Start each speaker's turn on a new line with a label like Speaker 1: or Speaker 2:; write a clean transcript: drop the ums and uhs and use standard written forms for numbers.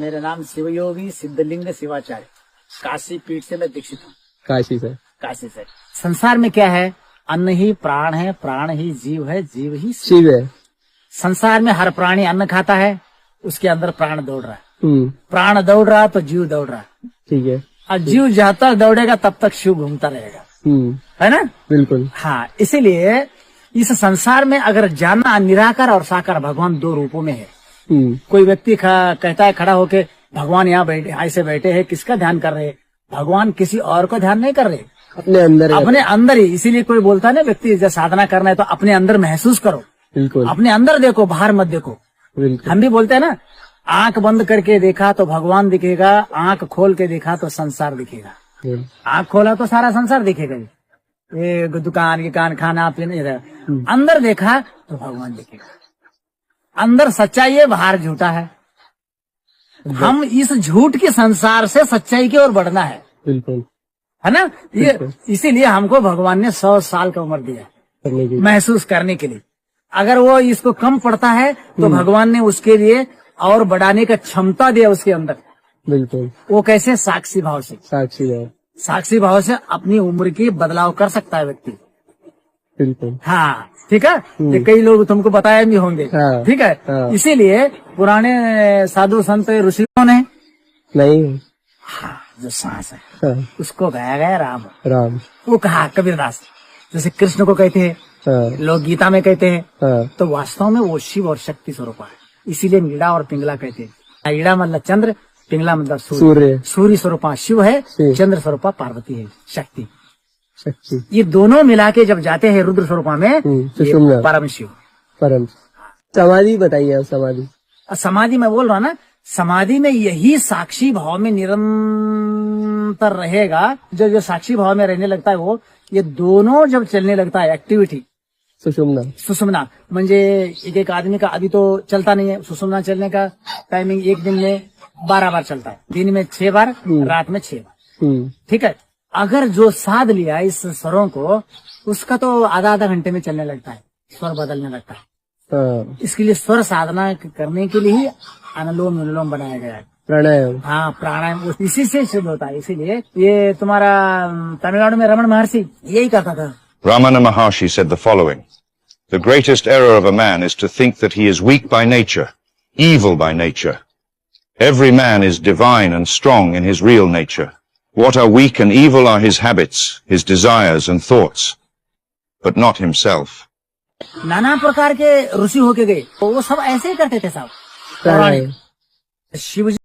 Speaker 1: मेरा नाम शिवयोगी सिद्धलिंग शिवाचार्य, काशी पीठ से मैं दीक्षित हूँ।
Speaker 2: काशी से।
Speaker 1: काशी से। संसार में क्या है? अन्न ही प्राण है, प्राण ही जीव है, जीव ही
Speaker 2: शिव है।
Speaker 1: संसार में हर प्राणी अन्न खाता है, उसके अंदर प्राण दौड़ रहा है।
Speaker 2: प्राण
Speaker 1: दौड़ रहा तो जीव दौड़ रहा है।
Speaker 2: ठीक है।
Speaker 1: और जीव जब तक दौड़ेगा तब तक शिव घूमता रहेगा, है ना?
Speaker 2: बिल्कुल।
Speaker 1: हाँ, इसीलिए इस संसार में अगर जानना, निराकार और साकार भगवान दो रूपों में है। कोई व्यक्ति कहता है खड़ा होके भगवान यहाँ बैठे, ऐसे बैठे हैं, किसका ध्यान कर रहे हैं? भगवान किसी और को ध्यान नहीं कर रहे, अपने अंदर ही। इसीलिए कोई बोलता है ना, व्यक्ति जब साधना करना है तो अपने अंदर महसूस करो,
Speaker 2: बिल्कुल
Speaker 1: अपने अंदर देखो, बाहर मत देखो। हम भी बोलते हैं ना, आंख बंद करके देखा तो भगवान दिखेगा, आंख खोल के देखा तो संसार दिखेगा। आंख खोला तो सारा संसार दिखेगा, ये दुकान के कान, खाना पीना। अंदर देखा तो भगवान दिखेगा। अंदर सच्चाई है, बाहर झूठा है। हम इस झूठ के संसार से सच्चाई की ओर बढ़ना है,
Speaker 2: बिल्कुल,
Speaker 1: है ना? ये इसीलिए हमको भगवान ने 100 साल का उम्र दिया महसूस करने के लिए। अगर वो इसको कम पड़ता है तो भगवान ने उसके लिए और बढ़ाने का क्षमता दिया उसके अंदर।
Speaker 2: बिल्कुल।
Speaker 1: वो कैसे? साक्षी भाव से। साक्षी भाव से अपनी उम्र की बदलाव कर सकता है व्यक्ति।
Speaker 2: बिल्कुल।
Speaker 1: हाँ, ठीक है। ये कई लोग तुमको बताए भी होंगे।
Speaker 2: हाँ,
Speaker 1: ठीक है। हाँ। इसीलिए पुराने साधु संत ऋषियों ने नहीं, हाँ, जो सांस है हाँ, उसको गाया गया राम। वो कहा कबीरदास, जैसे कृष्ण को कहते हैं, हाँ, लोग गीता में कहते हैं, हाँ, तो वास्तव में वो शिव और शक्ति स्वरूप है। इसीलिए ईड़ा और पिंगला कहते हैं। ईड़ा मतलब चंद्र, पिंगला मतलब सूर्य। सूर्य स्वरूपा शिव है, चंद्र स्वरूपा पार्वती है, शक्ति। ये दोनों मिला के जब जाते हैं रुद्र स्वरूपा में, परम शिव। परम
Speaker 2: समाधि बताइए आप।
Speaker 1: समाधि में बोल रहा ना, समाधि में यही साक्षी भाव में निरंतर रहेगा। जो साक्षी भाव में रहने लगता है वो, ये दोनों जब चलने लगता है एक्टिविटी, सुषुम्ना म्हणजे एक आदमी का अभी तो चलता नहीं है। सुषुम्ना चलने का टाइमिंग एक दिन में 12 बार चलता है, दिन में 6 बार, रात में 6 बार। ठीक है। अगर जो साध लिया इस स्वरों को, उसका तो आधा घंटे में चलने लगता है, स्वर बदलने लगता है। इसके लिए स्वर साधना करने के लिए ही अनुलोम विलोम बनाया गया है, प्राणायाम। हाँ, प्राणायाम इसी से शुद्ध होता है। इसीलिए ये तुम्हारा तमिलनाडु में रमन महर्षि यही करता था।
Speaker 3: Ramana Maharshi said the following: "The greatest error of a man is to think that he is weak by nature, evil by nature. Every man is divine and strong in his real nature. What are weak and evil are his habits, his desires and thoughts, but not himself."
Speaker 1: नाना प्रकार के ऋषि होके गए, वो सब ऐसे ही करते थे साहब। शिव